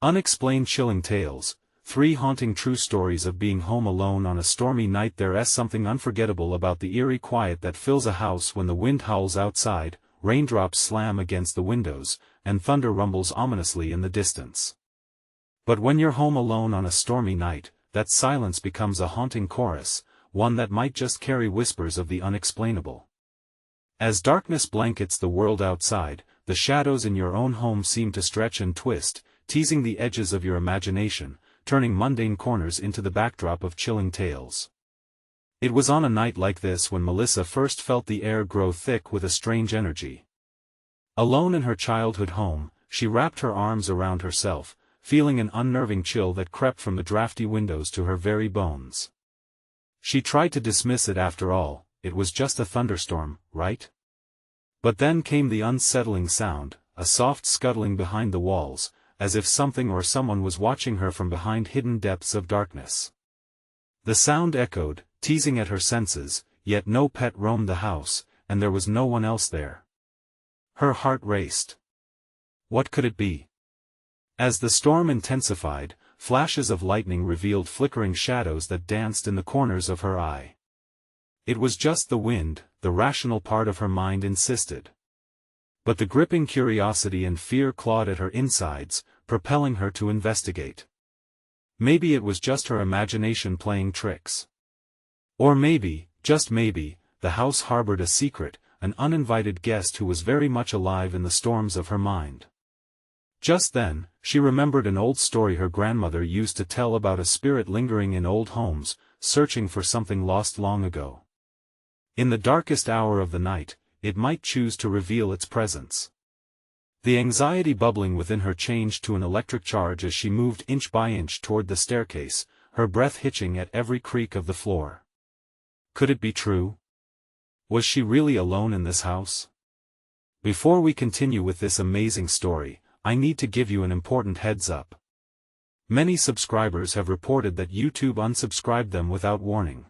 Unexplained chilling tales, 3 haunting true stories of being home alone on a stormy night. There's something unforgettable about the eerie quiet that fills a house when the wind howls outside, raindrops slam against the windows, and thunder rumbles ominously in the distance. But when you're home alone on a stormy night, that silence becomes a haunting chorus, one that might just carry whispers of the unexplainable. As darkness blankets the world outside, the shadows in your own home seem to stretch and twist, teasing the edges of your imagination, turning mundane corners into the backdrop of chilling tales. It was on a night like this when Melissa first felt the air grow thick with a strange energy. Alone in her childhood home, she wrapped her arms around herself, feeling an unnerving chill that crept from the drafty windows to her very bones. She tried to dismiss it. After all, it was just a thunderstorm, right? But then came the unsettling sound, a soft scuttling behind the walls, as if something or someone was watching her from behind hidden depths of darkness. The sound echoed, teasing at her senses, yet no pet roamed the house, and there was no one else there. Her heart raced. What could it be? As the storm intensified, flashes of lightning revealed flickering shadows that danced in the corners of her eye. It was just the wind, the rational part of her mind insisted. But the gripping curiosity and fear clawed at her insides, propelling her to investigate. Maybe it was just her imagination playing tricks. Or maybe, just maybe, the house harbored a secret, an uninvited guest who was very much alive in the storms of her mind. Just then, she remembered an old story her grandmother used to tell about a spirit lingering in old homes, searching for something lost long ago. In the darkest hour of the night, it might choose to reveal its presence. The anxiety bubbling within her changed to an electric charge as she moved inch by inch toward the staircase, her breath hitching at every creak of the floor. Could it be true? Was she really alone in this house? Before we continue with this amazing story, I need to give you an important heads up. Many subscribers have reported that YouTube unsubscribed them without warning.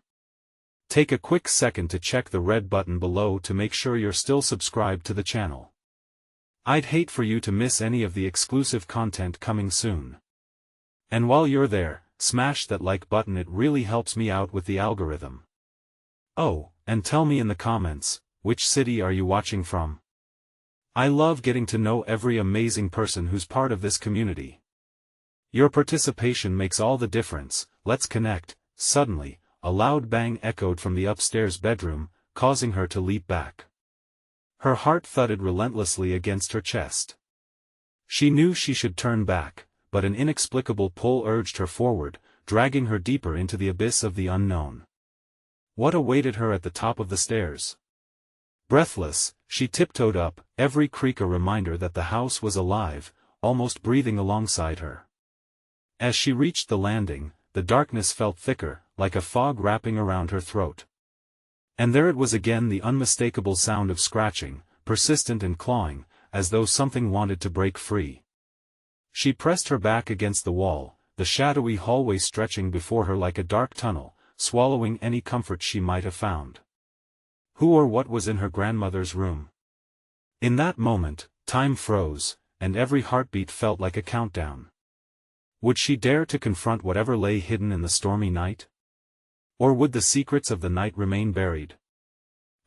Take a quick second to check the red button below to make sure you're still subscribed to the channel. I'd hate for you to miss any of the exclusive content coming soon. And while you're there, smash that like button, it really helps me out with the algorithm. Oh, and tell me in the comments, which city are you watching from? I love getting to know every amazing person who's part of this community. Your participation makes all the difference. Let's connect. Suddenly, a loud bang echoed from the upstairs bedroom, causing her to leap back. Her heart thudded relentlessly against her chest. She knew she should turn back, but an inexplicable pull urged her forward, dragging her deeper into the abyss of the unknown. What awaited her at the top of the stairs? Breathless, she tiptoed up, every creak a reminder that the house was alive, almost breathing alongside her. As she reached the landing, the darkness felt thicker, like a fog wrapping around her throat. And there it was again, the unmistakable sound of scratching, persistent and clawing, as though something wanted to break free. She pressed her back against the wall, the shadowy hallway stretching before her like a dark tunnel, swallowing any comfort she might have found. Who or what was in her grandmother's room? In that moment, time froze, and every heartbeat felt like a countdown. Would she dare to confront whatever lay hidden in the stormy night? Or would the secrets of the night remain buried?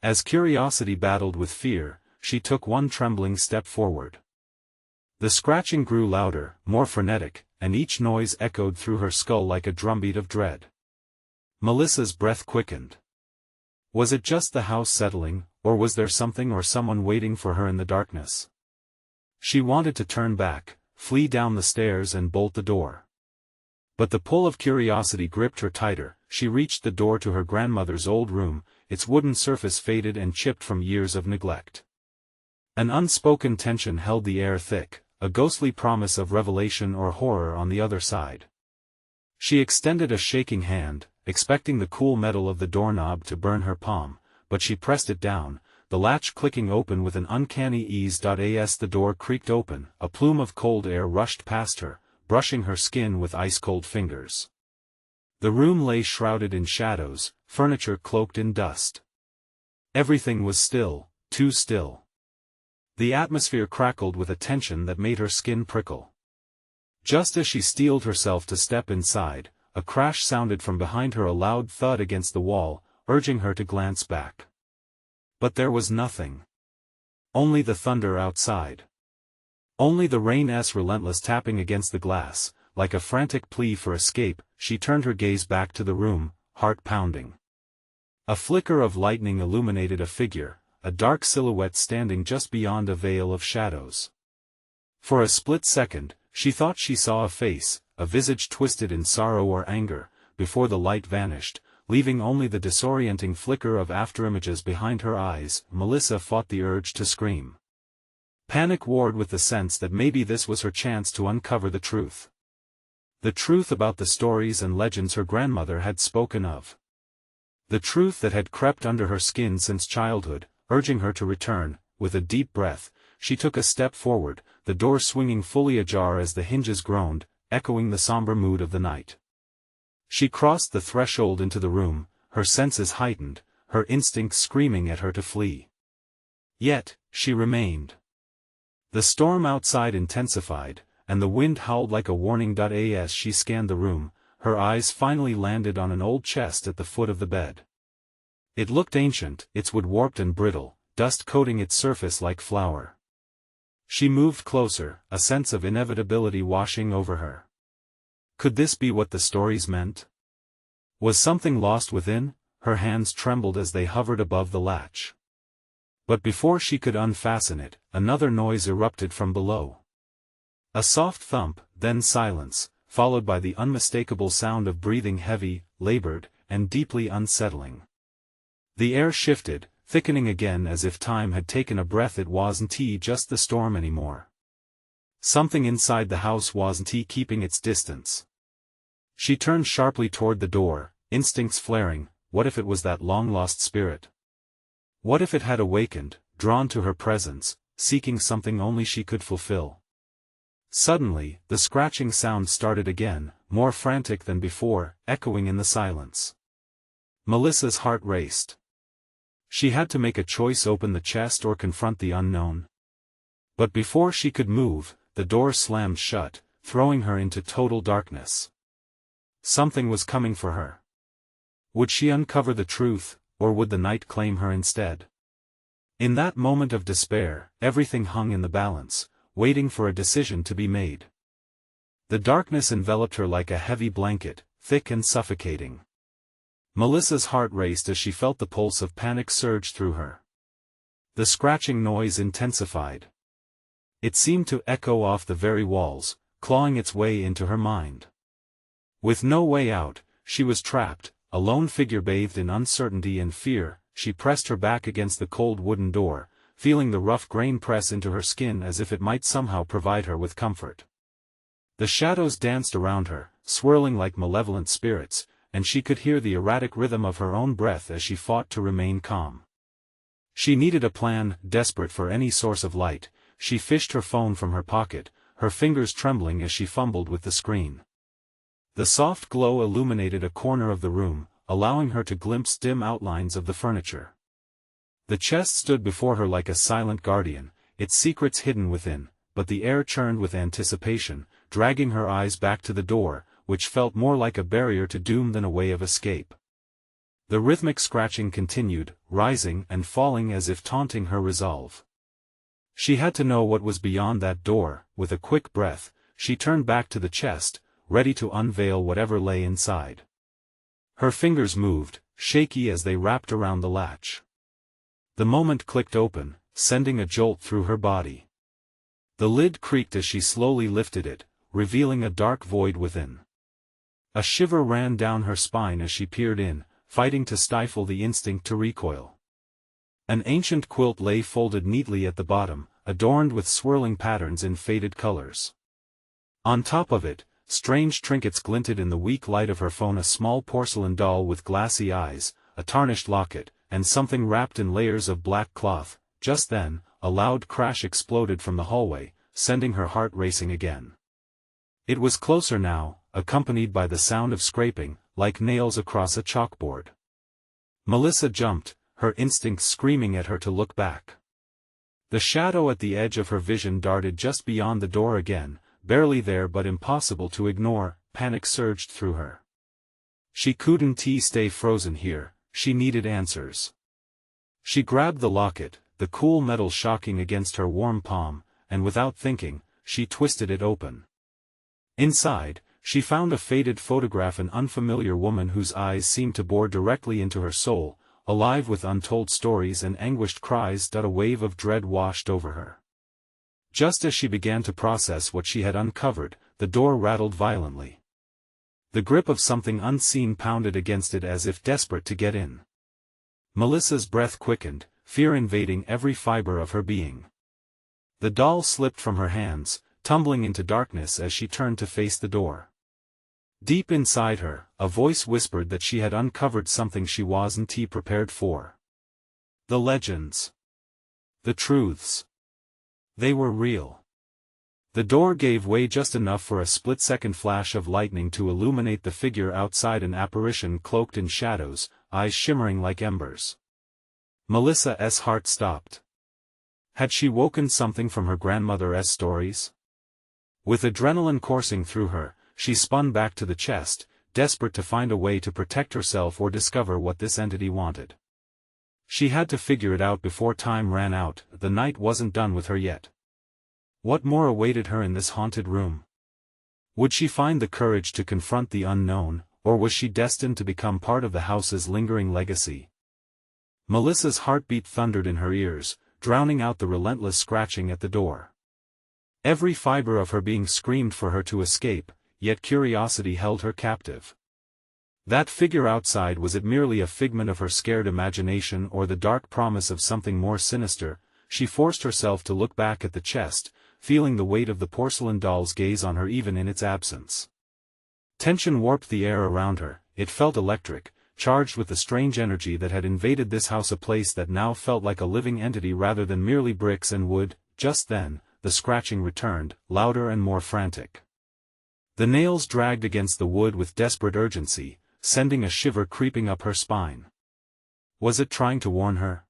As curiosity battled with fear, she took one trembling step forward. The scratching grew louder, more frenetic, and each noise echoed through her skull like a drumbeat of dread. Melissa's breath quickened. Was it just the house settling, or was there something or someone waiting for her in the darkness? She wanted to turn back, flee down the stairs and bolt the door. But the pull of curiosity gripped her tighter. She reached the door to her grandmother's old room, its wooden surface faded and chipped from years of neglect. An unspoken tension held the air thick, a ghostly promise of revelation or horror on the other side. She extended a shaking hand, expecting the cool metal of the doorknob to burn her palm, but she pressed it down, the latch clicking open with an uncanny ease. As the door creaked open, a plume of cold air rushed past her, brushing her skin with ice-cold fingers. The room lay shrouded in shadows, furniture cloaked in dust. Everything was still, too still. The atmosphere crackled with a tension that made her skin prickle. Just as she steeled herself to step inside, a crash sounded from behind her, a loud thud against the wall, urging her to glance back. But there was nothing. Only the thunder outside. Only the rain's relentless tapping against the glass. Like a frantic plea for escape, she turned her gaze back to the room, heart pounding. A flicker of lightning illuminated a figure, a dark silhouette standing just beyond a veil of shadows. For a split second, she thought she saw a face, a visage twisted in sorrow or anger, before the light vanished, leaving only the disorienting flicker of afterimages behind her eyes. Melissa fought the urge to scream. Panic warred with the sense that maybe this was her chance to uncover the truth. The truth about the stories and legends her grandmother had spoken of. The truth that had crept under her skin since childhood, urging her to return. With a deep breath, she took a step forward, the door swinging fully ajar as the hinges groaned, echoing the somber mood of the night. She crossed the threshold into the room, her senses heightened, her instincts screaming at her to flee. Yet, she remained. The storm outside intensified, and the wind howled like a warning. As she scanned the room, her eyes finally landed on an old chest at the foot of the bed. It looked ancient, its wood warped and brittle, dust coating its surface like flour. She moved closer, a sense of inevitability washing over her. Could this be what the stories meant? Was something lost within? Her hands trembled as they hovered above the latch. But before she could unfasten it, another noise erupted from below. A soft thump, then silence, followed by the unmistakable sound of breathing, heavy, labored, and deeply unsettling. The air shifted, thickening again as if time had taken a breath. It wasn't just the storm anymore. Something inside the house wasn't keeping its distance. She turned sharply toward the door, instincts flaring. What if it was that long-lost spirit? What if it had awakened, drawn to her presence, seeking something only she could fulfill? Suddenly, the scratching sound started again, more frantic than before, echoing in the silence. Melissa's heart raced. She had to make a choice: open the chest or confront the unknown. But before she could move, the door slammed shut, throwing her into total darkness. Something was coming for her. Would she uncover the truth, or would the night claim her instead? In that moment of despair, everything hung in the balance, waiting for a decision to be made. The darkness enveloped her like a heavy blanket, thick and suffocating. Melissa's heart raced as she felt the pulse of panic surge through her. The scratching noise intensified. It seemed to echo off the very walls, clawing its way into her mind. With no way out, she was trapped, a lone figure bathed in uncertainty and fear. She pressed her back against the cold wooden door, feeling the rough grain press into her skin as if it might somehow provide her with comfort. The shadows danced around her, swirling like malevolent spirits, and she could hear the erratic rhythm of her own breath as she fought to remain calm. She needed a plan. Desperate for any source of light, she fished her phone from her pocket, her fingers trembling as she fumbled with the screen. The soft glow illuminated a corner of the room, allowing her to glimpse dim outlines of the furniture. The chest stood before her like a silent guardian, its secrets hidden within, but the air churned with anticipation, dragging her eyes back to the door, which felt more like a barrier to doom than a way of escape. The rhythmic scratching continued, rising and falling as if taunting her resolve. She had to know what was beyond that door. With a quick breath, she turned back to the chest, ready to unveil whatever lay inside. Her fingers moved, shaky as they wrapped around the latch. The moment clicked open, sending a jolt through her body. The lid creaked as she slowly lifted it, revealing a dark void within. A shiver ran down her spine as she peered in, fighting to stifle the instinct to recoil. An ancient quilt lay folded neatly at the bottom, adorned with swirling patterns in faded colors. On top of it, strange trinkets glinted in the weak light of her phone: a small porcelain doll with glassy eyes, a tarnished locket, and something wrapped in layers of black cloth. Just then, a loud crash exploded from the hallway, sending her heart racing again. It was closer now, accompanied by the sound of scraping, like nails across a chalkboard. Melissa jumped, her instincts screaming at her to look back. The shadow at the edge of her vision darted just beyond the door again, barely there but impossible to ignore. Panic surged through her. She couldn't stay frozen here, she needed answers. She grabbed the locket, the cool metal shocking against her warm palm, and without thinking, she twisted it open. Inside, she found a faded photograph, an unfamiliar woman whose eyes seemed to bore directly into her soul, alive with untold stories and anguished cries. A wave of dread washed over her. Just as she began to process what she had uncovered, the door rattled violently. The grip of something unseen pounded against it as if desperate to get in. Melissa's breath quickened, fear invading every fiber of her being. The doll slipped from her hands, tumbling into darkness as she turned to face the door. Deep inside her, a voice whispered that she had uncovered something she wasn't prepared for. The legends. The truths. They were real. The door gave way just enough for a split-second flash of lightning to illuminate the figure outside, an apparition cloaked in shadows, eyes shimmering like embers. Melissa's heart stopped. Had she woken something from her grandmother's stories? With adrenaline coursing through her, she spun back to the chest, desperate to find a way to protect herself or discover what this entity wanted. She had to figure it out before time ran out. The night wasn't done with her yet. What more awaited her in this haunted room? Would she find the courage to confront the unknown, or was she destined to become part of the house's lingering legacy? Melissa's heartbeat thundered in her ears, drowning out the relentless scratching at the door. Every fiber of her being screamed for her to escape, yet curiosity held her captive. That figure outside, was it merely a figment of her scared imagination or the dark promise of something more sinister? She forced herself to look back at the chest, feeling the weight of the porcelain doll's gaze on her even in its absence. Tension warped the air around her. It felt electric, charged with the strange energy that had invaded this house, a place that now felt like a living entity rather than merely bricks and wood. Just then, the scratching returned, louder and more frantic. The nails dragged against the wood with desperate urgency, sending a shiver creeping up her spine. Was it trying to warn her?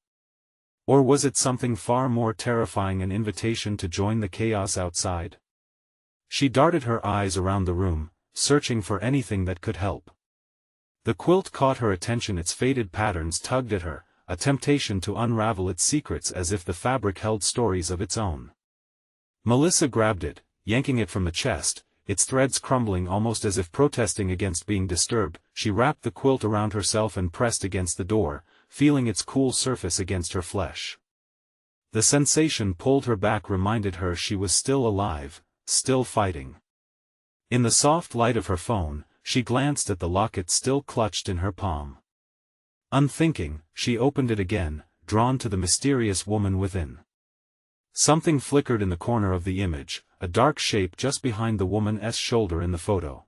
Or was it something far more terrifying, an invitation to join the chaos outside? She darted her eyes around the room, searching for anything that could help. The quilt caught her attention, its faded patterns tugged at her, a temptation to unravel its secrets as if the fabric held stories of its own. Melissa grabbed it, yanking it from the chest, its threads crumbling almost as if protesting against being disturbed. She wrapped the quilt around herself and pressed against the door, feeling its cool surface against her flesh. The sensation pulled her back, reminded her she was still alive, still fighting. In the soft light of her phone, she glanced at the locket still clutched in her palm. Unthinking, she opened it again, drawn to the mysterious woman within. Something flickered in the corner of the image, a dark shape just behind the woman's shoulder in the photo.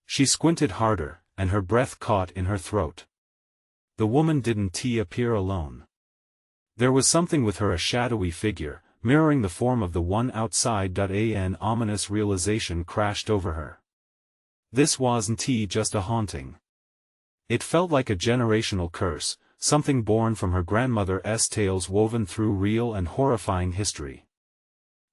She squinted harder, and her breath caught in her throat. The woman didn't appear alone. There was something with her, a shadowy figure, mirroring the form of the one outside. An ominous realization crashed over her. This wasn't just a haunting. It felt like a generational curse, something born from her grandmother's tales woven through real and horrifying history.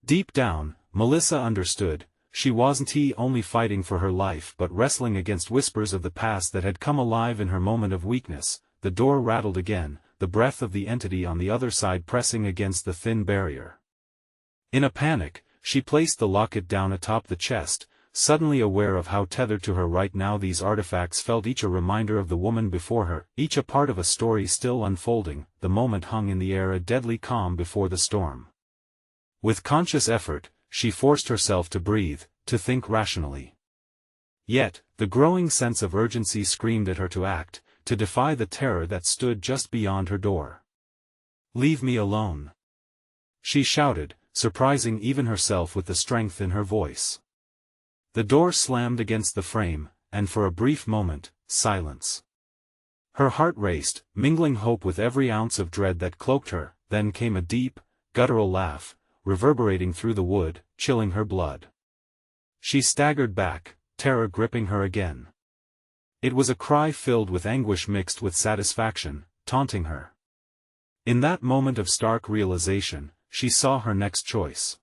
Deep down, Melissa understood. She wasn't only fighting for her life but wrestling against whispers of the past that had come alive in her moment of weakness. The door rattled again, the breath of the entity on the other side pressing against the thin barrier. In a panic, she placed the locket down atop the chest, suddenly aware of how tethered to her right now these artifacts felt, each a reminder of the woman before her, each a part of a story still unfolding. The moment hung in the air, a deadly calm before the storm. With conscious effort, she forced herself to breathe, to think rationally. Yet, the growing sense of urgency screamed at her to act, to defy the terror that stood just beyond her door. "Leave me alone," she shouted, surprising even herself with the strength in her voice. The door slammed against the frame, and for a brief moment, silence. Her heart raced, mingling hope with every ounce of dread that cloaked her. Then came a deep, guttural laugh, reverberating through the wood, chilling her blood. She staggered back, terror gripping her again. It was a cry filled with anguish mixed with satisfaction, taunting her. In that moment of stark realization, she saw her next choice.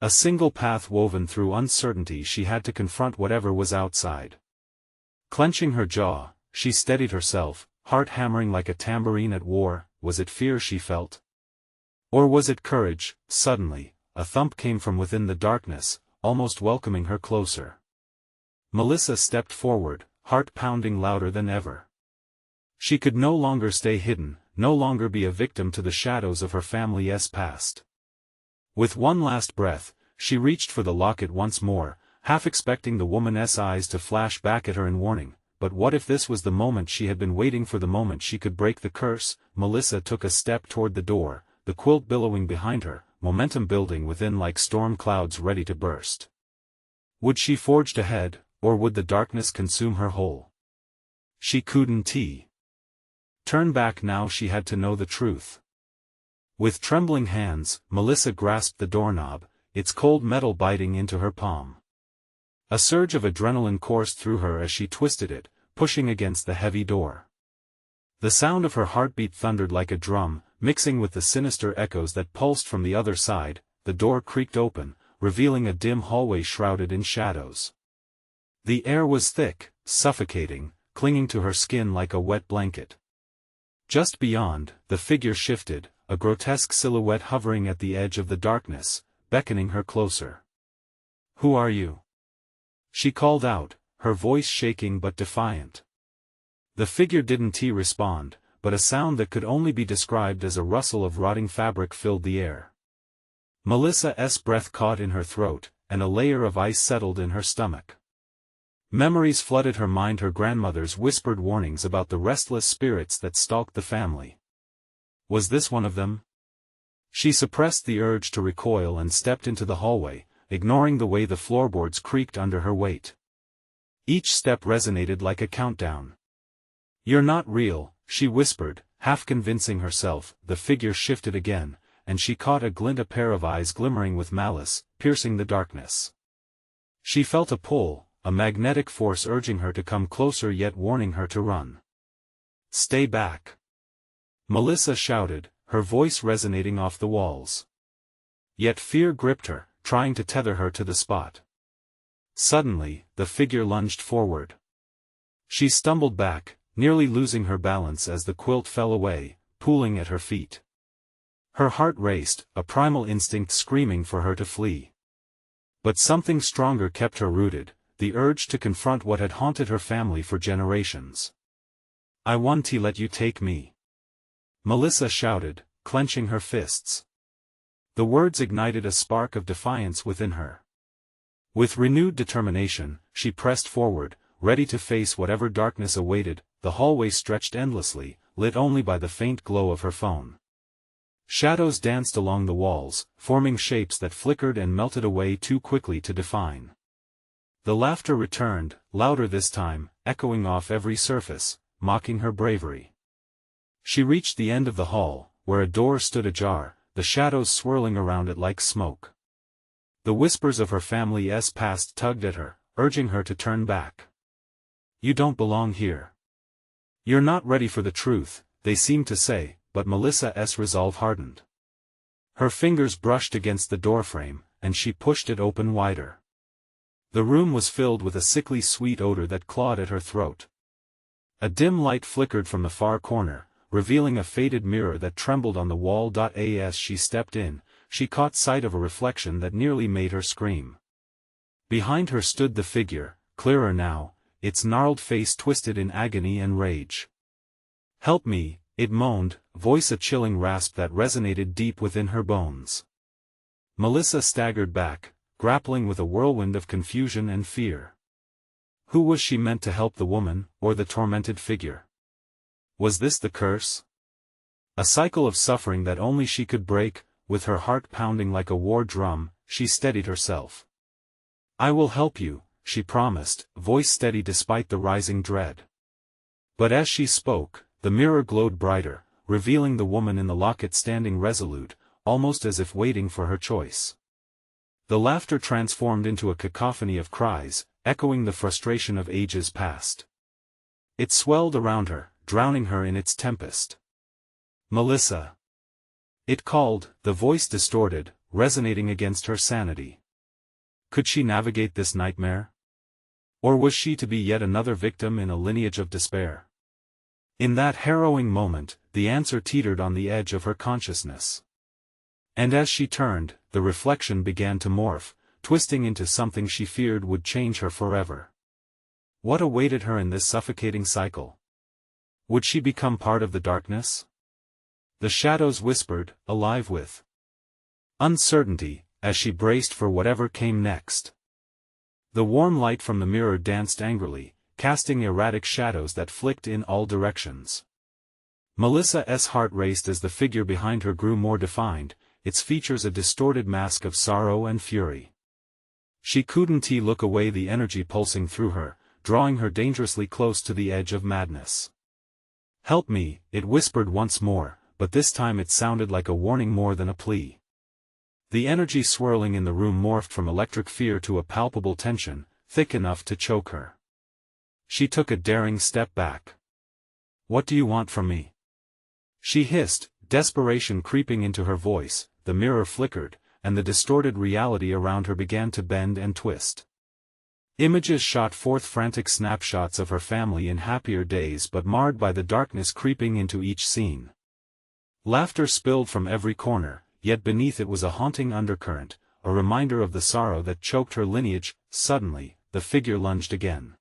A single path woven through uncertainty. She had to confront whatever was outside. Clenching her jaw, she steadied herself, heart hammering like a tambourine at war. Was it fear she felt? Or was it courage? Suddenly, a thump came from within the darkness, almost welcoming her closer. Melissa stepped forward, heart pounding louder than ever. She could no longer stay hidden, no longer be a victim to the shadows of her family's past. With one last breath, she reached for the locket once more, half expecting the woman's eyes to flash back at her in warning. But what if this was the moment she had been waiting for, the moment she could break the curse? Melissa took a step toward the door, the quilt billowing behind her, momentum building within like storm clouds ready to burst. Would she forge ahead, or would the darkness consume her whole? She couldn't turn back now. She had to know the truth. With trembling hands, Melissa grasped the doorknob, its cold metal biting into her palm. A surge of adrenaline coursed through her as she twisted it, pushing against the heavy door. The sound of her heartbeat thundered like a drum, mixing with the sinister echoes that pulsed from the other side. The door creaked open, revealing a dim hallway shrouded in shadows. The air was thick, suffocating, clinging to her skin like a wet blanket. Just beyond, the figure shifted, a grotesque silhouette hovering at the edge of the darkness, beckoning her closer. "Who are you?" she called out, her voice shaking but defiant. The figure didn't respond, but a sound that could only be described as a rustle of rotting fabric filled the air. Melissa's breath caught in her throat, and a layer of ice settled in her stomach. Memories flooded her mind, her grandmother's whispered warnings about the restless spirits that stalked the family. Was this one of them? She suppressed the urge to recoil and stepped into the hallway, ignoring the way the floorboards creaked under her weight. Each step resonated like a countdown. "You're not real," she whispered, half convincing herself. The figure shifted again, and she caught a glint, a pair of eyes glimmering with malice, piercing the darkness. She felt a pull, a magnetic force urging her to come closer yet warning her to run. "Stay back!" Melissa shouted, her voice resonating off the walls. Yet fear gripped her, trying to tether her to the spot. Suddenly, the figure lunged forward. She stumbled back, nearly losing her balance as the quilt fell away, pooling at her feet. Her heart raced, a primal instinct screaming for her to flee. But something stronger kept her rooted, the urge to confront what had haunted her family for generations. "I want to let you take me," Melissa shouted, clenching her fists. The words ignited a spark of defiance within her. With renewed determination, she pressed forward, ready to face whatever darkness awaited. The hallway stretched endlessly, lit only by the faint glow of her phone. Shadows danced along the walls, forming shapes that flickered and melted away too quickly to define. The laughter returned, louder this time, echoing off every surface, mocking her bravery. She reached the end of the hall, where a door stood ajar, the shadows swirling around it like smoke. The whispers of her family's past tugged at her, urging her to turn back. "You don't belong here. You're not ready for the truth," they seemed to say, but Melissa's resolve hardened. Her fingers brushed against the doorframe, and she pushed it open wider. The room was filled with a sickly sweet odor that clawed at her throat. A dim light flickered from the far corner, revealing a faded mirror that trembled on the wall. As she stepped in, she caught sight of a reflection that nearly made her scream. Behind her stood the figure, clearer now, its gnarled face twisted in agony and rage. "Help me," it moaned, voice a chilling rasp that resonated deep within her bones. Melissa staggered back, grappling with a whirlwind of confusion and fear. Who was she meant to help, the woman, or the tormented figure? Was this the curse? A cycle of suffering that only she could break. With her heart pounding like a war drum, she steadied herself. "I will help you," she promised, voice steady despite the rising dread. But as she spoke, the mirror glowed brighter, revealing the woman in the locket standing resolute, almost as if waiting for her choice. The laughter transformed into a cacophony of cries, echoing the frustration of ages past. It swelled around her, drowning her in its tempest. "Melissa!" it called, the voice distorted, resonating against her sanity. Could she navigate this nightmare? Or was she to be yet another victim in a lineage of despair? In that harrowing moment, the answer teetered on the edge of her consciousness. And as she turned, the reflection began to morph, twisting into something she feared would change her forever. What awaited her in this suffocating cycle? Would she become part of the darkness? The shadows whispered, alive with uncertainty, as she braced for whatever came next. The warm light from the mirror danced angrily, casting erratic shadows that flicked in all directions. Melissa's heart raced as the figure behind her grew more defined, its features a distorted mask of sorrow and fury. She couldn't look away, the energy pulsing through her, drawing her dangerously close to the edge of madness. "Help me," it whispered once more, but this time it sounded like a warning more than a plea. The energy swirling in the room morphed from electric fear to a palpable tension, thick enough to choke her. She took a daring step back. "What do you want from me?" she hissed, desperation creeping into her voice. The mirror flickered, and the distorted reality around her began to bend and twist. Images shot forth frantic snapshots of her family in happier days but marred by the darkness creeping into each scene. Laughter spilled from every corner, yet beneath it was a haunting undercurrent, a reminder of the sorrow that choked her lineage. Suddenly, the figure lunged again.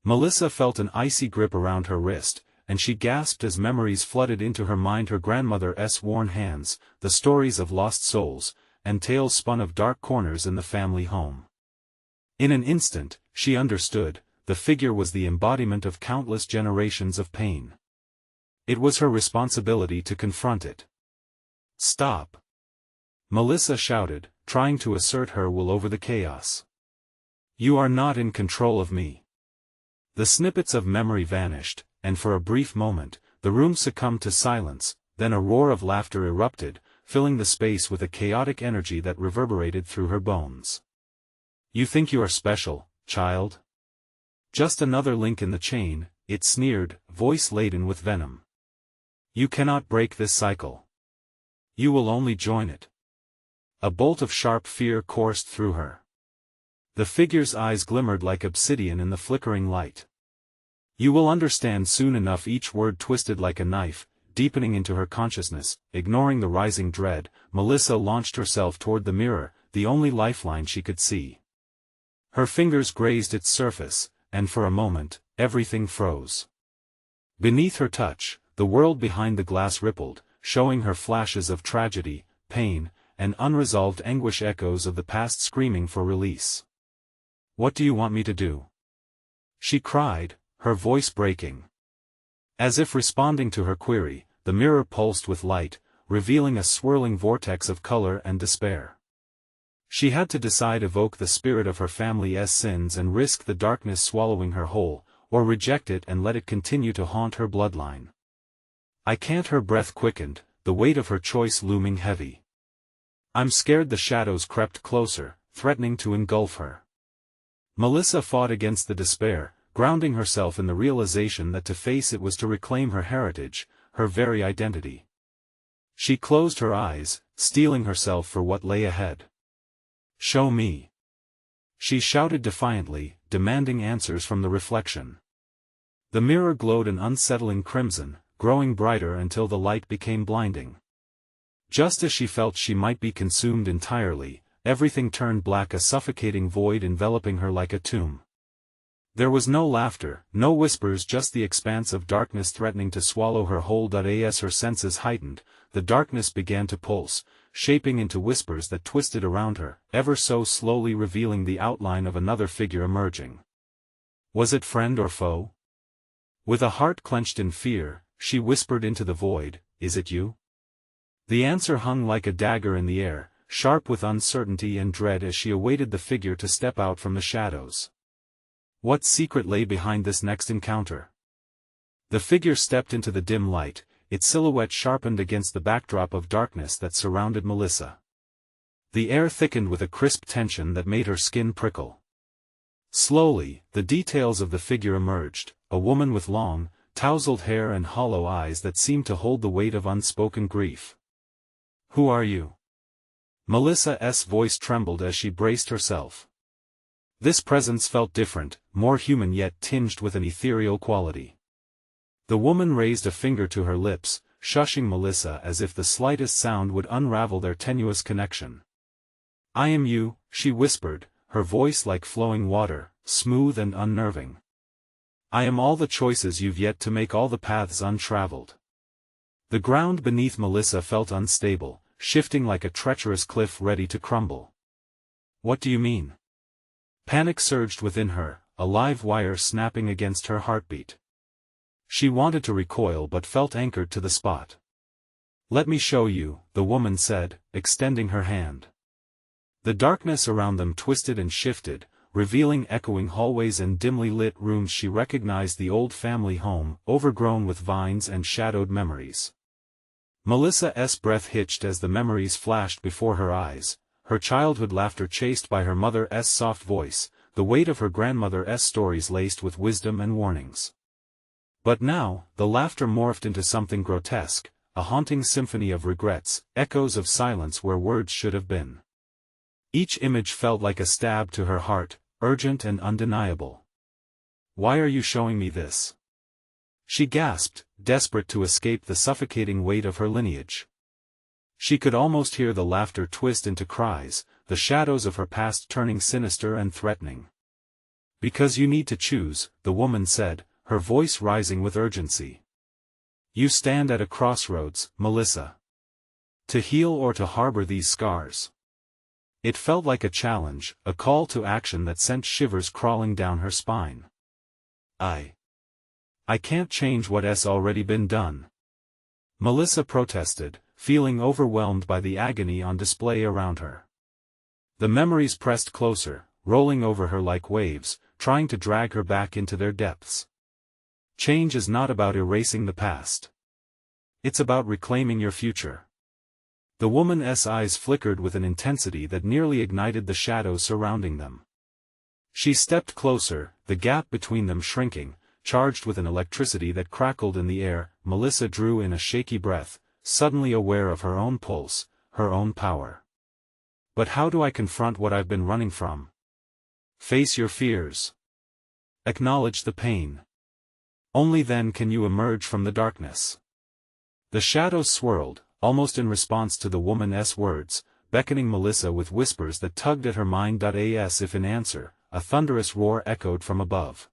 Melissa felt an icy grip around her wrist, and she gasped as memories flooded into her mind, her grandmother's worn hands, the stories of lost souls, and tales spun of dark corners in the family home. In an instant, she understood, the figure was the embodiment of countless generations of pain. It was her responsibility to confront it. "Stop!" Melissa shouted, trying to assert her will over the chaos. "You are not in control of me." The snippets of memory vanished, and for a brief moment, the room succumbed to silence. Then a roar of laughter erupted, filling the space with a chaotic energy that reverberated through her bones. "You think you are special, child? Just another link in the chain," it sneered, voice laden with venom. "You cannot break this cycle. You will only join it." A bolt of sharp fear coursed through her. The figure's eyes glimmered like obsidian in the flickering light. "You will understand soon enough," each word twisted like a knife, deepening into her consciousness. Ignoring the rising dread, Melissa launched herself toward the mirror, the only lifeline she could see. Her fingers grazed its surface, and for a moment, everything froze. Beneath her touch, the world behind the glass rippled, showing her flashes of tragedy, pain, and unresolved anguish, echoes of the past screaming for release. "What do you want me to do?" she cried, her voice breaking. As if responding to her query, the mirror pulsed with light, revealing a swirling vortex of color and despair. She had to decide: evoke the spirit of her family's sins and risk the darkness swallowing her whole, or reject it and let it continue to haunt her bloodline. "I can't." Her breath quickened, the weight of her choice looming heavy. "I'm scared." The shadows crept closer, threatening to engulf her. Melissa fought against the despair, grounding herself in the realization that to face it was to reclaim her heritage, her very identity. She closed her eyes, steeling herself for what lay ahead. "Show me!" she shouted defiantly, demanding answers from the reflection. The mirror glowed an unsettling crimson, growing brighter until the light became blinding. Just as she felt she might be consumed entirely, everything turned black, a suffocating void enveloping her like a tomb. There was no laughter, no whispers, just the expanse of darkness threatening to swallow her whole. As her senses heightened, the darkness began to pulse, shaping into whispers that twisted around her, ever so slowly revealing the outline of another figure emerging. Was it friend or foe? With a heart clenched in fear, she whispered into the void, "Is it you?" The answer hung like a dagger in the air, sharp with uncertainty and dread as she awaited the figure to step out from the shadows. What secret lay behind this next encounter? The figure stepped into the dim light, its silhouette sharpened against the backdrop of darkness that surrounded Melissa. The air thickened with a crisp tension that made her skin prickle. Slowly, the details of the figure emerged, a woman with long, tousled hair and hollow eyes that seemed to hold the weight of unspoken grief. "Who are you?" Melissa's voice trembled as she braced herself. This presence felt different, more human yet tinged with an ethereal quality. The woman raised a finger to her lips, shushing Melissa as if the slightest sound would unravel their tenuous connection. "I am you," she whispered, her voice like flowing water, smooth and unnerving. "I am all the choices you've yet to make, all the paths untraveled." The ground beneath Melissa felt unstable, shifting like a treacherous cliff ready to crumble. "What do you mean?" Panic surged within her, a live wire snapping against her heartbeat. She wanted to recoil but felt anchored to the spot. "Let me show you," the woman said, extending her hand. The darkness around them twisted and shifted, revealing echoing hallways and dimly lit rooms. She recognized the old family home, overgrown with vines and shadowed memories. Melissa's breath hitched as the memories flashed before her eyes, her childhood laughter chased by her mother's soft voice, the weight of her grandmother's stories laced with wisdom and warnings. But now, the laughter morphed into something grotesque, a haunting symphony of regrets, echoes of silence where words should have been. Each image felt like a stab to her heart, urgent and undeniable. "Why are you showing me this?" she gasped, desperate to escape the suffocating weight of her lineage. She could almost hear the laughter twist into cries, the shadows of her past turning sinister and threatening. "Because you need to choose," the woman said, her voice rising with urgency. "You stand at a crossroads, Melissa. To heal or to harbor these scars." It felt like a challenge, a call to action that sent shivers crawling down her spine. I can't change what's already been done," Melissa protested, feeling overwhelmed by the agony on display around her. The memories pressed closer, rolling over her like waves, trying to drag her back into their depths. "Change is not about erasing the past. It's about reclaiming your future." The woman's eyes flickered with an intensity that nearly ignited the shadows surrounding them. She stepped closer, the gap between them shrinking, charged with an electricity that crackled in the air. Melissa drew in a shaky breath, suddenly aware of her own pulse, her own power. "But how do I confront what I've been running from?" "Face your fears. Acknowledge the pain. Only then can you emerge from the darkness." The shadows swirled, almost in response to the woman's words, beckoning Melissa with whispers that tugged at her mind. As if in answer, a thunderous roar echoed from above.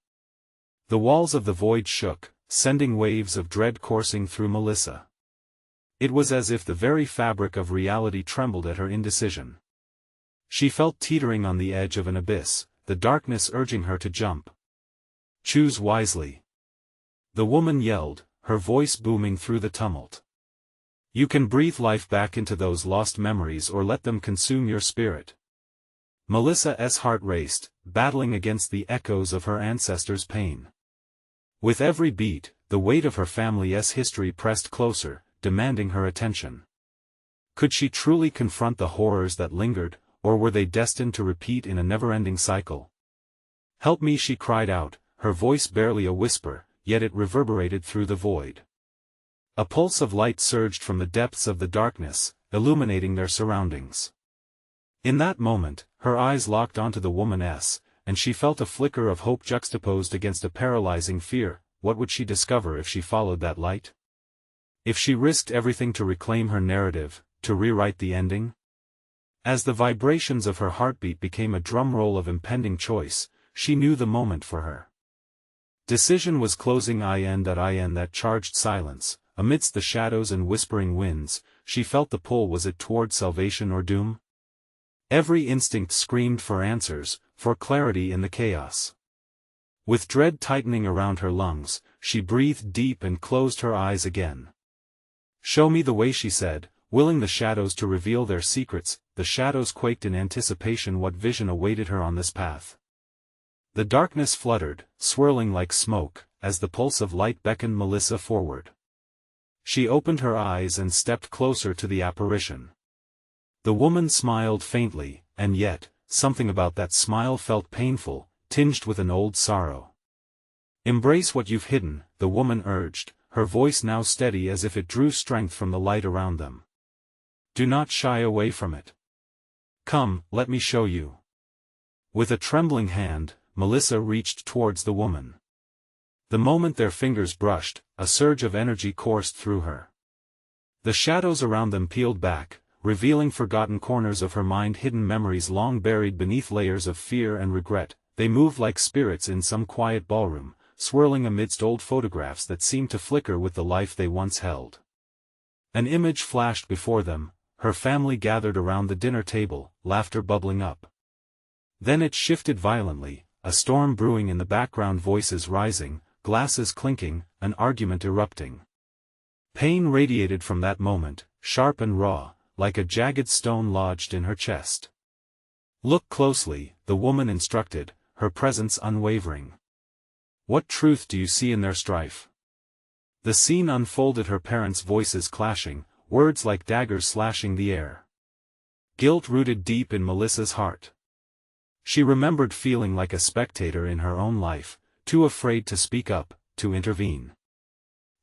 The walls of the void shook, sending waves of dread coursing through Melissa. It was as if the very fabric of reality trembled at her indecision. She felt teetering on the edge of an abyss, the darkness urging her to jump. "Choose wisely," the woman yelled, her voice booming through the tumult. "You can breathe life back into those lost memories or let them consume your spirit." Melissa's heart raced, battling against the echoes of her ancestors' pain. With every beat, the weight of her family's history pressed closer, demanding her attention. Could she truly confront the horrors that lingered, or were they destined to repeat in a never-ending cycle? "Help me," she cried out, her voice barely a whisper, yet it reverberated through the void. A pulse of light surged from the depths of the darkness, illuminating their surroundings. In that moment, her eyes locked onto the woman's, and she felt a flicker of hope juxtaposed against a paralyzing fear. What would she discover if she followed that light? If she risked everything to reclaim her narrative, to rewrite the ending? As the vibrations of her heartbeat became a drumroll of impending choice, she knew the moment for her decision was closing in. That charged silence, amidst the shadows and whispering winds, she felt the pull. Was it toward salvation or doom? Every instinct screamed for answers, for clarity in the chaos. With dread tightening around her lungs, she breathed deep and closed her eyes again. "Show me the way," she said, willing the shadows to reveal their secrets. The shadows quaked in anticipation. What vision awaited her on this path? The darkness fluttered, swirling like smoke, as the pulse of light beckoned Melissa forward. She opened her eyes and stepped closer to the apparition. The woman smiled faintly, and yet, something about that smile felt painful, tinged with an old sorrow. "Embrace what you've hidden," the woman urged, her voice now steady as if it drew strength from the light around them. "Do not shy away from it. Come, let me show you. With a trembling hand, Melissa reached towards the woman. The moment their fingers brushed, a surge of energy coursed through her. The shadows around them peeled back, revealing forgotten corners of her mind, hidden memories long buried beneath layers of fear and regret. They moved like spirits in some quiet ballroom, swirling amidst old photographs that seemed to flicker with the life they once held. An image flashed before them, her family gathered around the dinner table, laughter bubbling up. Then it shifted violently, a storm brewing in the background, voices rising, glasses clinking, an argument erupting. Pain radiated from that moment, sharp and raw, like a jagged stone lodged in her chest. Look closely, the woman instructed, her presence unwavering. What truth do you see in their strife? The scene unfolded, her parents' voices clashing, words like daggers slashing the air. Guilt rooted deep in Melissa's heart. She remembered feeling like a spectator in her own life, too afraid to speak up, to intervene.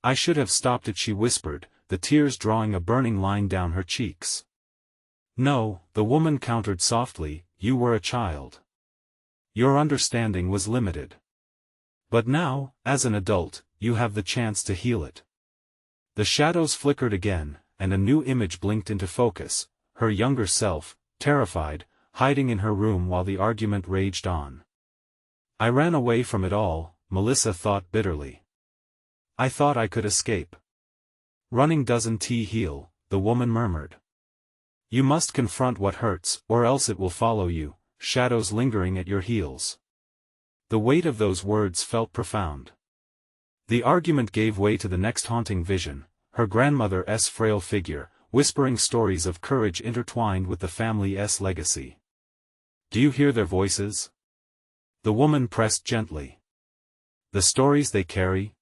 I should have stopped it, she whispered, the tears drawing a burning line down her cheeks. No, the woman countered softly, you were a child. Your understanding was limited. But now, as an adult, you have the chance to heal it. The shadows flickered again, and a new image blinked into focus, her younger self, terrified, hiding in her room while the argument raged on. I ran away from it all, Melissa thought bitterly. I thought I could escape. Running doesn't heal, the woman murmured. You must confront what hurts, or else it will follow you, shadows lingering at your heels. The weight of those words felt profound. The argument gave way to the next haunting vision, her grandmother's frail figure, whispering stories of courage intertwined with the family's legacy. Do you hear their voices? The woman pressed gently. The stories they carry?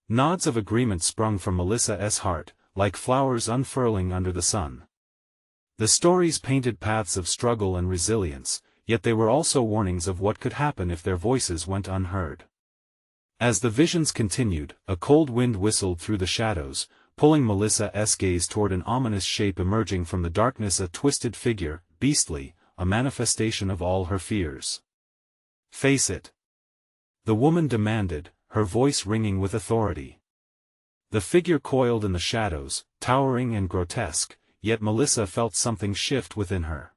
Nods of agreement sprung from Melissa's heart, like flowers unfurling under the sun. The stories painted paths of struggle and resilience, yet they were also warnings of what could happen if their voices went unheard. As the visions continued, a cold wind whistled through the shadows, pulling Melissa's gaze toward an ominous shape emerging from the darkness, a twisted figure, beastly, a manifestation of all her fears. Face it. The woman demanded, her voice ringing with authority. The figure coiled in the shadows, towering and grotesque, yet Melissa felt something shift within her.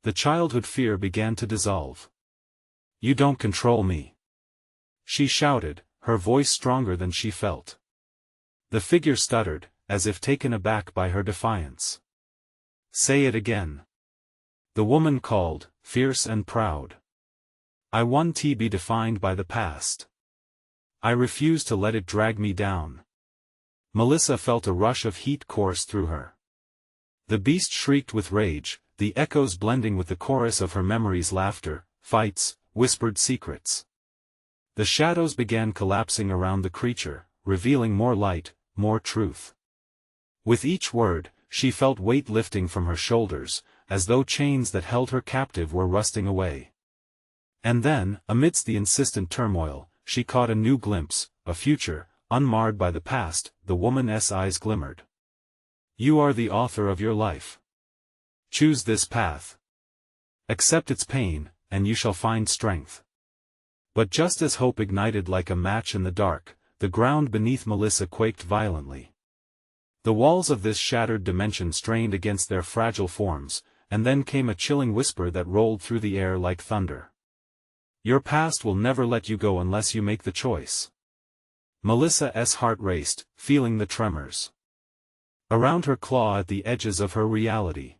The childhood fear began to dissolve. You don't control me. She shouted, her voice stronger than she felt. The figure stuttered, as if taken aback by her defiance. Say it again. The woman called, fierce and proud. I want to be defined by the past. I refuse to let it drag me down. Melissa felt a rush of heat course through her. The beast shrieked with rage, the echoes blending with the chorus of her memories, laughter, fights, whispered secrets. The shadows began collapsing around the creature, revealing more light, more truth. With each word, she felt weight lifting from her shoulders, as though chains that held her captive were rusting away. And then, amidst the insistent turmoil, she caught a new glimpse, a future, unmarred by the past. The woman's eyes glimmered. You are the author of your life. Choose this path. Accept its pain, and you shall find strength. But just as hope ignited like a match in the dark, the ground beneath Melissa quaked violently. The walls of this shattered dimension strained against their fragile forms, and then came a chilling whisper that rolled through the air like thunder. Your past will never let you go unless you make the choice. Melissa's heart raced, feeling the tremors around her claw at the edges of her reality.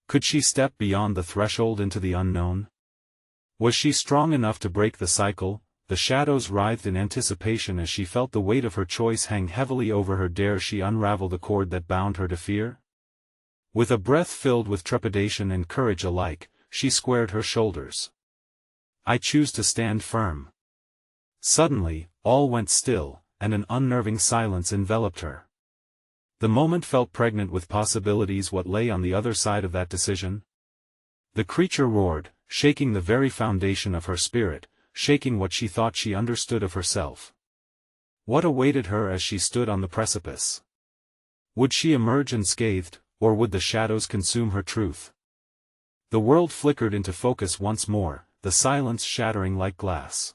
Could she step beyond the threshold into the unknown? Was she strong enough to break the cycle? The shadows writhed in anticipation as she felt the weight of her choice hang heavily over her. Dare she unravel the cord that bound her to fear? With a breath filled with trepidation and courage alike, she squared her shoulders. I choose to stand firm. Suddenly, all went still, and an unnerving silence enveloped her. The moment felt pregnant with possibilities. What lay on the other side of that decision? The creature roared, shaking the very foundation of her spirit, shaking what she thought she understood of herself. What awaited her as she stood on the precipice? Would she emerge unscathed, or would the shadows consume her truth? The world flickered into focus once more, the silence shattering like glass.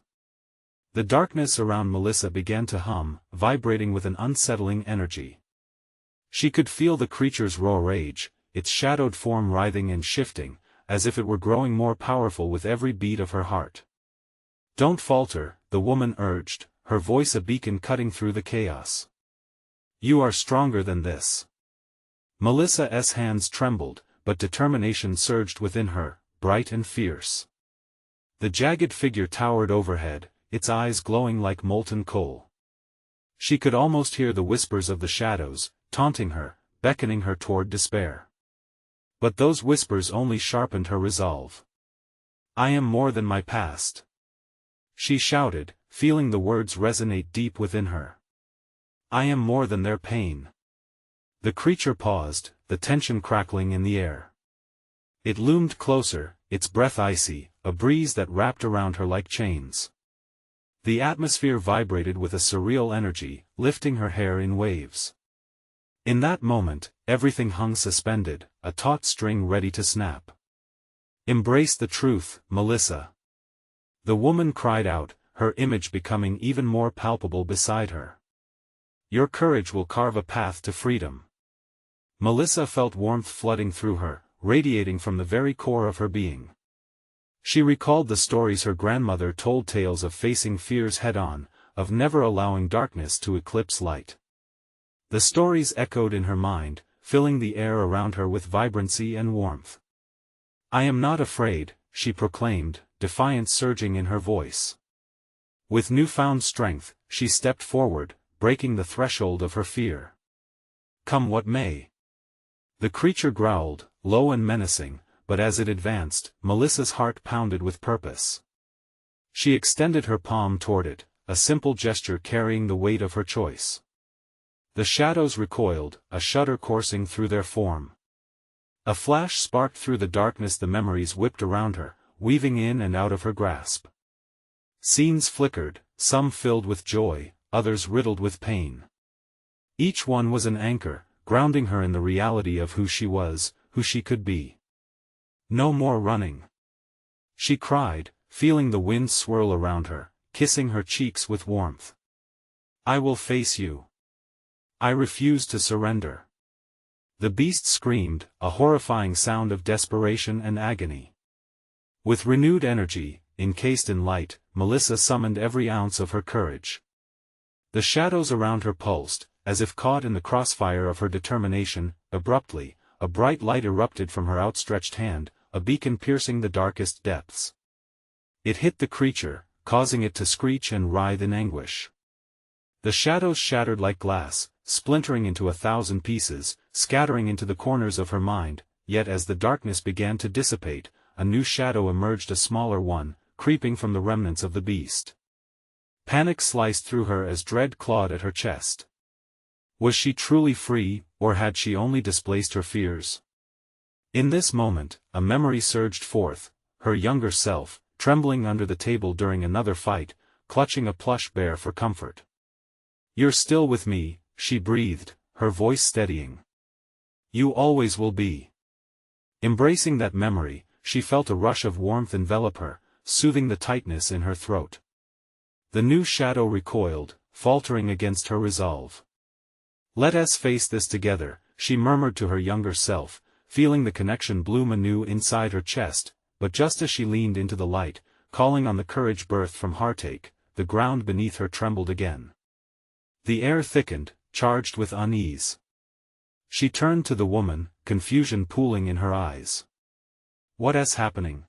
The darkness around Melissa began to hum, vibrating with an unsettling energy. She could feel the creature's raw rage, its shadowed form writhing and shifting, as if it were growing more powerful with every beat of her heart. "Don't falter," the woman urged, her voice a beacon cutting through the chaos. "You are stronger than this." Melissa's hands trembled, but determination surged within her, bright and fierce. The jagged figure towered overhead, its eyes glowing like molten coal. She could almost hear the whispers of the shadows, taunting her, beckoning her toward despair. But those whispers only sharpened her resolve. "I am more than my past," she shouted, feeling the words resonate deep within her. "I am more than their pain." The creature paused, the tension crackling in the air. It loomed closer, its breath icy, a breeze that wrapped around her like chains. The atmosphere vibrated with a surreal energy, lifting her hair in waves. In that moment, everything hung suspended, a taut string ready to snap. "Embrace the truth, Melissa," the woman cried out, her image becoming even more palpable beside her. "Your courage will carve a path to freedom." Melissa felt warmth flooding through her, radiating from the very core of her being. She recalled the stories her grandmother told, tales of facing fears head-on, of never allowing darkness to eclipse light. The stories echoed in her mind, filling the air around her with vibrancy and warmth. "I am not afraid," she proclaimed, defiance surging in her voice. With newfound strength, she stepped forward, breaking the threshold of her fear. "Come what may." The creature growled, low and menacing, but as it advanced, Melissa's heart pounded with purpose. She extended her palm toward it, a simple gesture carrying the weight of her choice. The shadows recoiled, a shudder coursing through their form. A flash sparked through the darkness, the memories whipped around her, weaving in and out of her grasp. Scenes flickered, some filled with joy, others riddled with pain. Each one was an anchor, grounding her in the reality of who she was, who she could be. "No more running," she cried, feeling the wind swirl around her, kissing her cheeks with warmth. "I will face you. I refuse to surrender." The beast screamed, a horrifying sound of desperation and agony. With renewed energy, encased in light, Melissa summoned every ounce of her courage. The shadows around her pulsed, as if caught in the crossfire of her determination. Abruptly, a bright light erupted from her outstretched hand, a beacon piercing the darkest depths. It hit the creature, causing it to screech and writhe in anguish. The shadows shattered like glass, splintering into 1,000 pieces, scattering into the corners of her mind, yet as the darkness began to dissipate, a new shadow emerged, a smaller one, creeping from the remnants of the beast. Panic sliced through her as dread clawed at her chest. Was she truly free, or had she only displaced her fears? In this moment, a memory surged forth, her younger self, trembling under the table during another fight, clutching a plush bear for comfort. "You're still with me," she breathed, her voice steadying. "You always will be." Embracing that memory, she felt a rush of warmth envelop her, soothing the tightness in her throat. The new shadow recoiled, faltering against her resolve. "Let us face this together," she murmured to her younger self, feeling the connection bloom anew inside her chest, but just as she leaned into the light, calling on the courage birthed from heartache, the ground beneath her trembled again. The air thickened, charged with unease. She turned to the woman, confusion pooling in her eyes. "What is happening?"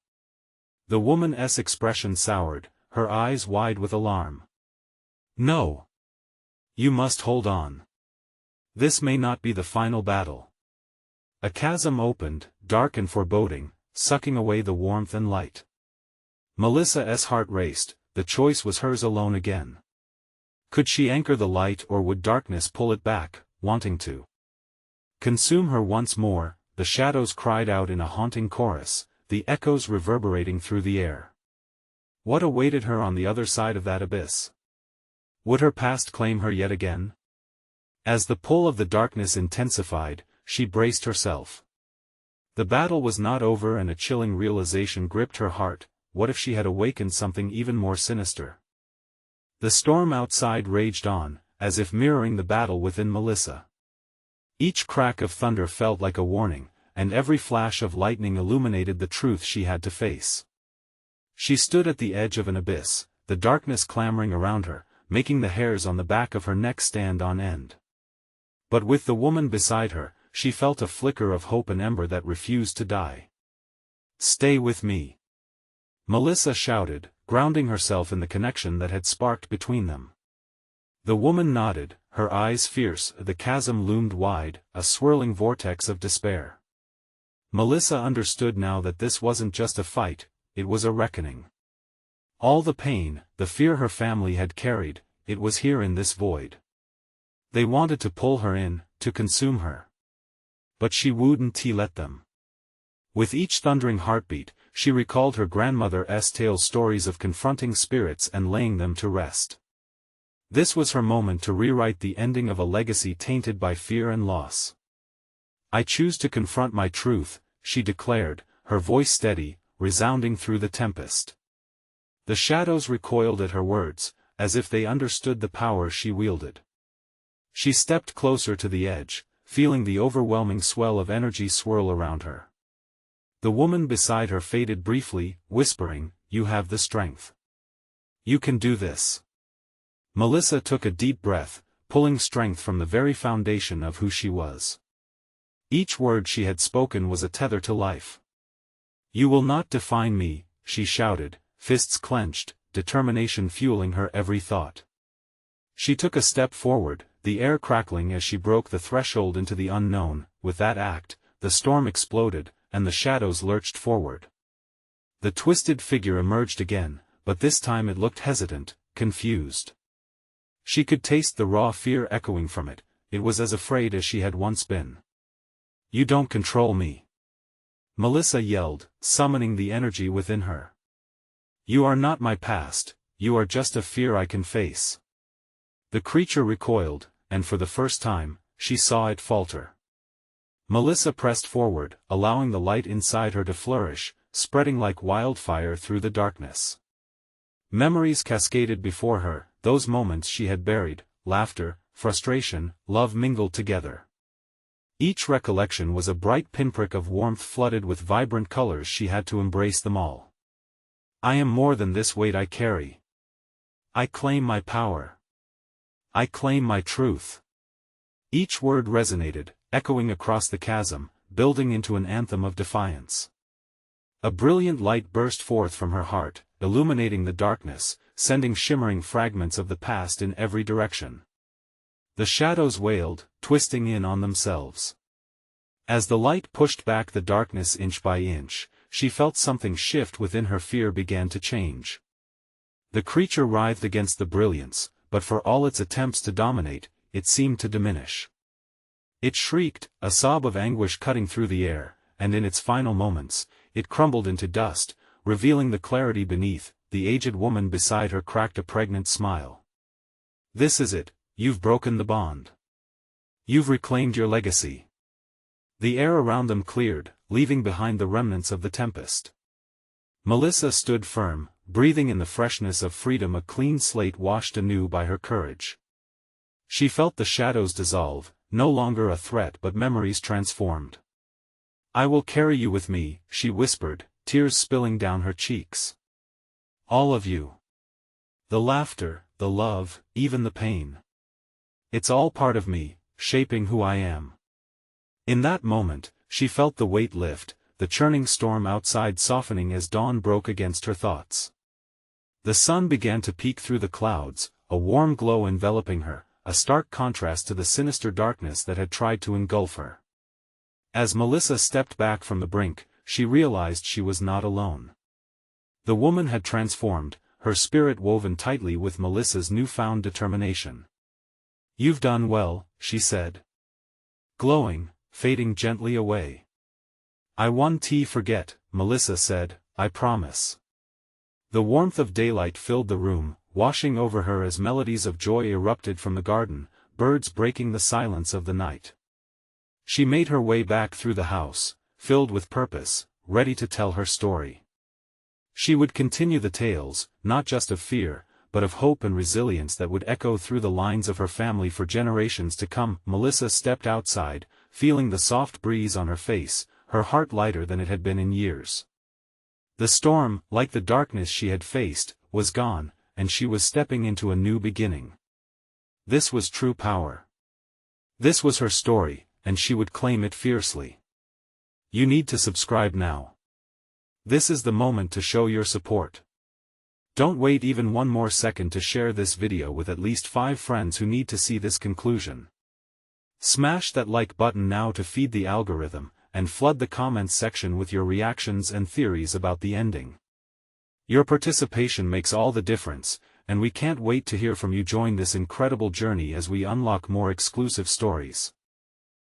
The woman's expression soured, her eyes wide with alarm. "No. You must hold on. This may not be the final battle." A chasm opened, dark and foreboding, sucking away the warmth and light. Melissa's heart raced, the choice was hers alone again. Could she anchor the light, or would darkness pull it back, wanting to consume her once more? The shadows cried out in a haunting chorus, the echoes reverberating through the air. What awaited her on the other side of that abyss? Would her past claim her yet again? As the pull of the darkness intensified, she braced herself. The battle was not over and a chilling realization gripped her heart. What if she had awakened something even more sinister? The storm outside raged on, as if mirroring the battle within Melissa. Each crack of thunder felt like a warning, and every flash of lightning illuminated the truth she had to face. She stood at the edge of an abyss, the darkness clamoring around her, making the hairs on the back of her neck stand on end. But with the woman beside her, she felt a flicker of hope, an ember that refused to die. "Stay with me," Melissa shouted, grounding herself in the connection that had sparked between them. The woman nodded, her eyes fierce. The chasm loomed wide, a swirling vortex of despair. Melissa understood now that this wasn't just a fight, it was a reckoning. All the pain, the fear her family had carried, it was here in this void. They wanted to pull her in, to consume her. But she wouldn't let them. With each thundering heartbeat, she recalled her grandmother's tales, stories of confronting spirits and laying them to rest. This was her moment to rewrite the ending of a legacy tainted by fear and loss. "I choose to confront my truth," she declared, her voice steady, resounding through the tempest. The shadows recoiled at her words, as if they understood the power she wielded. She stepped closer to the edge, feeling the overwhelming swell of energy swirl around her. The woman beside her faded briefly, whispering, "You have the strength. You can do this." Melissa took a deep breath, pulling strength from the very foundation of who she was. Each word she had spoken was a tether to life. "You will not define me," she shouted, fists clenched, determination fueling her every thought. She took a step forward, the air crackling as she broke the threshold into the unknown. With that act, the storm exploded, and the shadows lurched forward. The twisted figure emerged again, but this time it looked hesitant, confused. She could taste the raw fear echoing from it. It was as afraid as she had once been. "You don't control me," Melissa yelled, summoning the energy within her. "You are not my past, you are just a fear I can face." The creature recoiled, and for the first time, she saw it falter. Melissa pressed forward, allowing the light inside her to flourish, spreading like wildfire through the darkness. Memories cascaded before her, those moments she had buried, laughter, frustration, love mingled together. Each recollection was a bright pinprick of warmth flooded with vibrant colors. She had to embrace them all. "I am more than this weight I carry. I claim my power. I claim my truth." Each word resonated, echoing across the chasm, building into an anthem of defiance. A brilliant light burst forth from her heart, illuminating the darkness, sending shimmering fragments of the past in every direction. The shadows wailed, twisting in on themselves. As the light pushed back the darkness inch by inch, she felt something shift within her. Fear began to change. The creature writhed against the brilliance, but for all its attempts to dominate, it seemed to diminish. It shrieked, a sob of anguish cutting through the air, and in its final moments, it crumbled into dust, revealing the clarity beneath. The aged woman beside her cracked a pregnant smile. "This is it, you've broken the bond. You've reclaimed your legacy." The air around them cleared, leaving behind the remnants of the tempest. Melissa stood firm, breathing in the freshness of freedom, a clean slate washed anew by her courage. She felt the shadows dissolve, no longer a threat but memories transformed. "I will carry you with me," she whispered, tears spilling down her cheeks. "All of you. The laughter, the love, even the pain. It's all part of me, shaping who I am." In that moment, she felt the weight lift, the churning storm outside softening as dawn broke against her thoughts. The sun began to peek through the clouds, a warm glow enveloping her, a stark contrast to the sinister darkness that had tried to engulf her. As Melissa stepped back from the brink, she realized she was not alone. The woman had transformed, her spirit woven tightly with Melissa's newfound determination. "You've done well," she said. Glowing, fading gently away. "I won't forget," Melissa said, "I promise." The warmth of daylight filled the room, washing over her as melodies of joy erupted from the garden, birds breaking the silence of the night. She made her way back through the house, filled with purpose, ready to tell her story. She would continue the tales, not just of fear, but of hope and resilience that would echo through the lines of her family for generations to come. Melissa stepped outside, feeling the soft breeze on her face, her heart lighter than it had been in years. The storm, like the darkness she had faced, was gone, and she was stepping into a new beginning. This was true power. This was her story, and she would claim it fiercely. You need to subscribe now. This is the moment to show your support. Don't wait even one more second to share this video with at least 5 friends who need to see this conclusion. Smash that like button now to feed the algorithm, and flood the comments section with your reactions and theories about the ending. Your participation makes all the difference, and we can't wait to hear from you. Join this incredible journey as we unlock more exclusive stories.